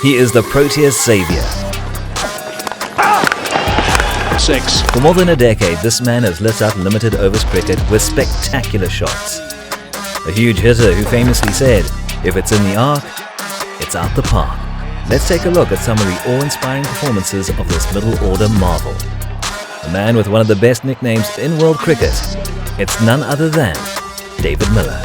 He is the Proteas savior. 6. For more than a decade, this man has lit up limited overs cricket with spectacular shots. A huge hitter who famously said, "If it's in the arc, it's out the park." Let's take a look at some of the awe-inspiring performances of this middle-order marvel. A man with one of the best nicknames in world cricket. It's none other than David Miller.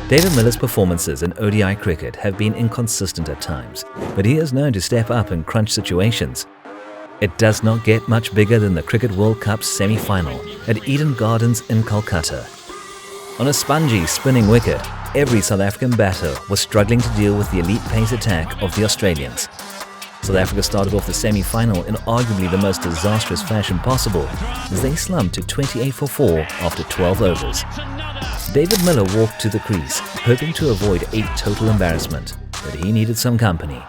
David Miller's performances in ODI cricket have been inconsistent at times, but he is known to step up in crunch situations. It does not get much bigger than the Cricket World Cup semi-final at Eden Gardens in Kolkata. On a spongy, spinning wicket, every South African batter was struggling to deal with the elite pace attack of the Australians. South Africa started off the semi-final in arguably the most disastrous fashion possible, as they slumped to 28 for 4 after 12 overs. David Miller walked to the crease, hoping to avoid a total embarrassment, but he needed some company.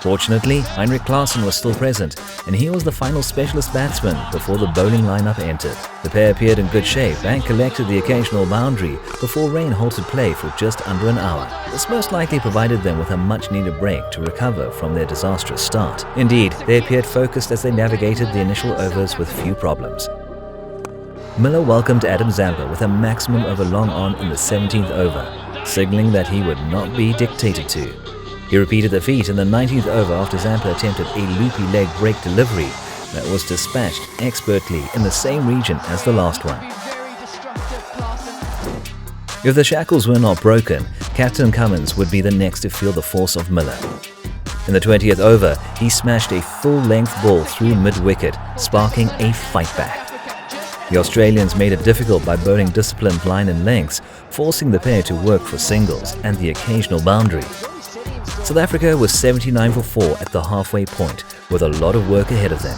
Fortunately, Heinrich Klaasen was still present, and he was the final specialist batsman before the bowling lineup entered. The pair appeared in good shape and collected the occasional boundary before rain halted play for just under an hour. This most likely provided them with a much-needed break to recover from their disastrous start. Indeed, they appeared focused as they navigated the initial overs with few problems. Miller welcomed Adam Zampa with a maximum over long on in the 17th over, signaling that he would not be dictated to. He repeated the feat in the 19th over after Zampa attempted a loopy leg break delivery that was dispatched expertly in the same region as the last one. If the shackles were not broken, Captain Cummins would be the next to feel the force of Miller. In the 20th over, he smashed a full-length ball through mid-wicket, sparking a fight-back. The Australians made it difficult by bowling disciplined line and lengths, forcing the pair to work for singles and the occasional boundary. South Africa was 79 for 4 at the halfway point, with a lot of work ahead of them.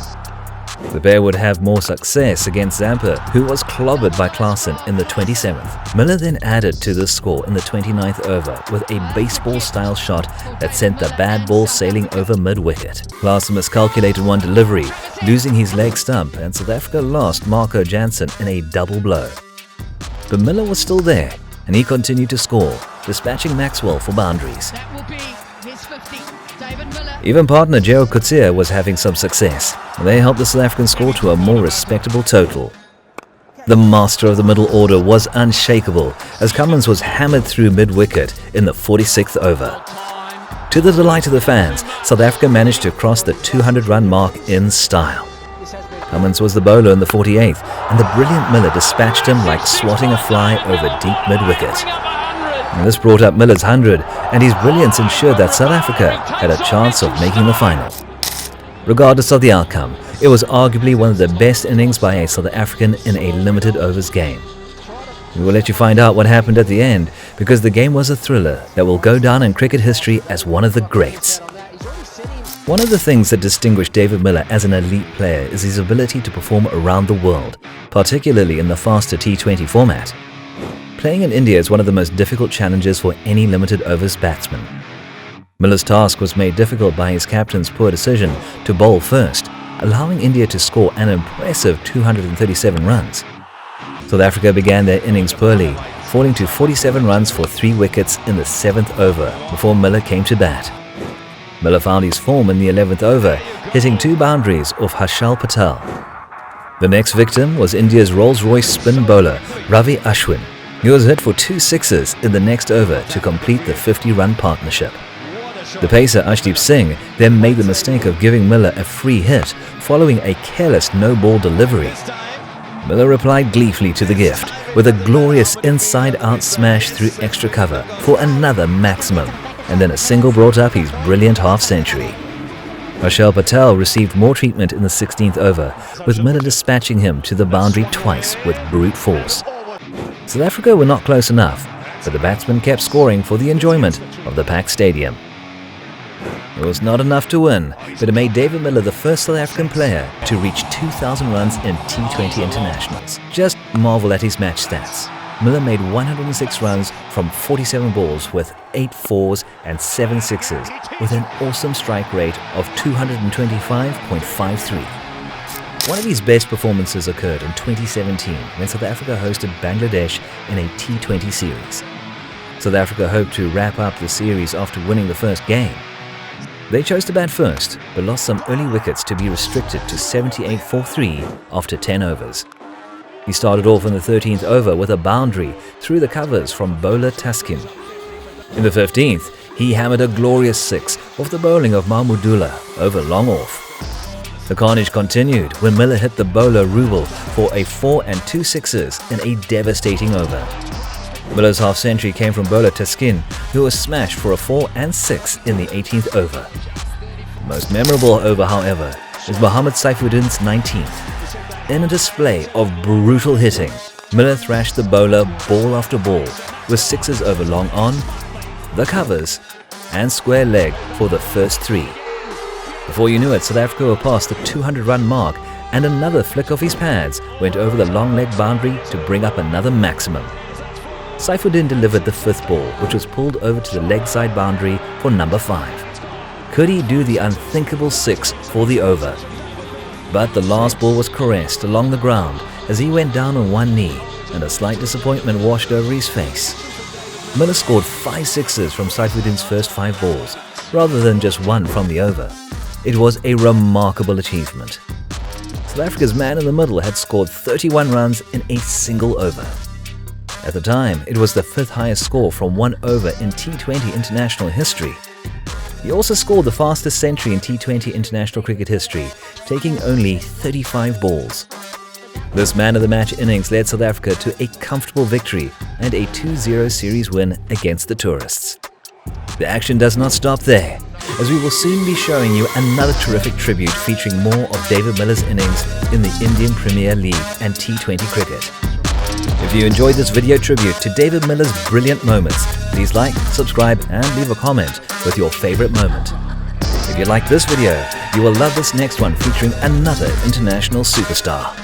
The pair would have more success against Zampa, who was clobbered by Klaasen in the 27th. Miller then added to the score in the 29th over with a baseball-style shot that sent the bad ball sailing over mid-wicket. Klaasen miscalculated one delivery, losing his leg stump, and South Africa lost Marco Jansen in a double blow. But Miller was still there, and he continued to score, dispatching Maxwell for boundaries. Even partner Gerald Coetzee was having some success. They helped the South African score to a more respectable total. The master of the middle order was unshakable as Cummins was hammered through mid-wicket in the 46th over. To the delight of the fans, South Africa managed to cross the 200-run mark in style. Cummins was the bowler in the 48th, and the brilliant Miller dispatched him like swatting a fly over deep mid-wicket. And this brought up Miller's 100, and his brilliance ensured that South Africa had a chance of making the final. Regardless of the outcome, it was arguably one of the best innings by a South African in a limited overs game. We will let you find out what happened at the end, because the game was a thriller that will go down in cricket history as one of the greats. One of the things that distinguished David Miller as an elite player is his ability to perform around the world, particularly in the faster T20 format. Playing in India is one of the most difficult challenges for any limited overs batsman. Miller's task was made difficult by his captain's poor decision to bowl first, allowing India to score an impressive 237 runs. South Africa began their innings poorly, falling to 47 runs for 3 wickets in the 7th over before Miller came to bat. Miller found his form in the 11th over, hitting 2 boundaries off Harshal Patel. The next victim was India's Rolls-Royce spin bowler Ravi Ashwin. He was hit for 2 sixes in the next over to complete the 50-run partnership. The pacer Ashdeep Singh then made the mistake of giving Miller a free hit following a careless no-ball delivery. Miller replied gleefully to the gift with a glorious inside-out smash through extra cover for another maximum, and then a single brought up his brilliant half-century. Harshal Patel received more treatment in the 16th over, with Miller dispatching him to the boundary twice with brute force. South Africa were not close enough, but the batsmen kept scoring for the enjoyment of the packed stadium. It was not enough to win, but it made David Miller the first South African player to reach 2,000 runs in T20 internationals. Just marvel at his match stats. Miller made 106 runs from 47 balls with 8 fours and 7 sixes, with an awesome strike rate of 225.53. One of his best performances occurred in 2017 when South Africa hosted Bangladesh in a T20 series. South Africa hoped to wrap up the series after winning the first game. They chose to bat first, but lost some early wickets to be restricted to 78 for 3 after 10 overs. He started off in the 13th over with a boundary through the covers from bowler Taskin. In the 15th, he hammered a glorious 6 off the bowling of Mahmudullah over long off. The carnage continued when Miller hit the bowler Rubel for a 4 and 2 sixes in a devastating over. Miller's half-century came from bowler Taskin, who was smashed for a 4 and 6 in the 18th over. The most memorable over, however, is Mohammad Saifuddin's 19th. In a display of brutal hitting, Miller thrashed the bowler ball after ball with sixes over long on, the covers, and square leg for the first 3. Before you knew it, South Africa were past the 200-run mark, and another flick of his pads went over the long leg boundary to bring up another maximum. Saifuddin delivered the 5th ball, which was pulled over to the leg side boundary for number 5. Could he do the unthinkable 6 for the over? But the last ball was caressed along the ground as he went down on one knee, and a slight disappointment washed over his face. Miller scored 5 sixes from Saifuddin's first 5 balls, rather than just 1 from the over. It was a remarkable achievement. South Africa's man in the middle had scored 31 runs in a single over. At the time, it was the 5th highest score from 1 over in T20 international history. He also scored the fastest century in T20 international cricket history, taking only 35 balls. This man of the match innings led South Africa to a comfortable victory and a 2-0 series win against the tourists. The action does not stop there, as we will soon be showing you another terrific tribute featuring more of David Miller's innings in the Indian Premier League and T20 cricket. If you enjoyed this video tribute to David Miller's brilliant moments, please like, subscribe and leave a comment with your favorite moment. If you like this video, you will love this next one featuring another international superstar.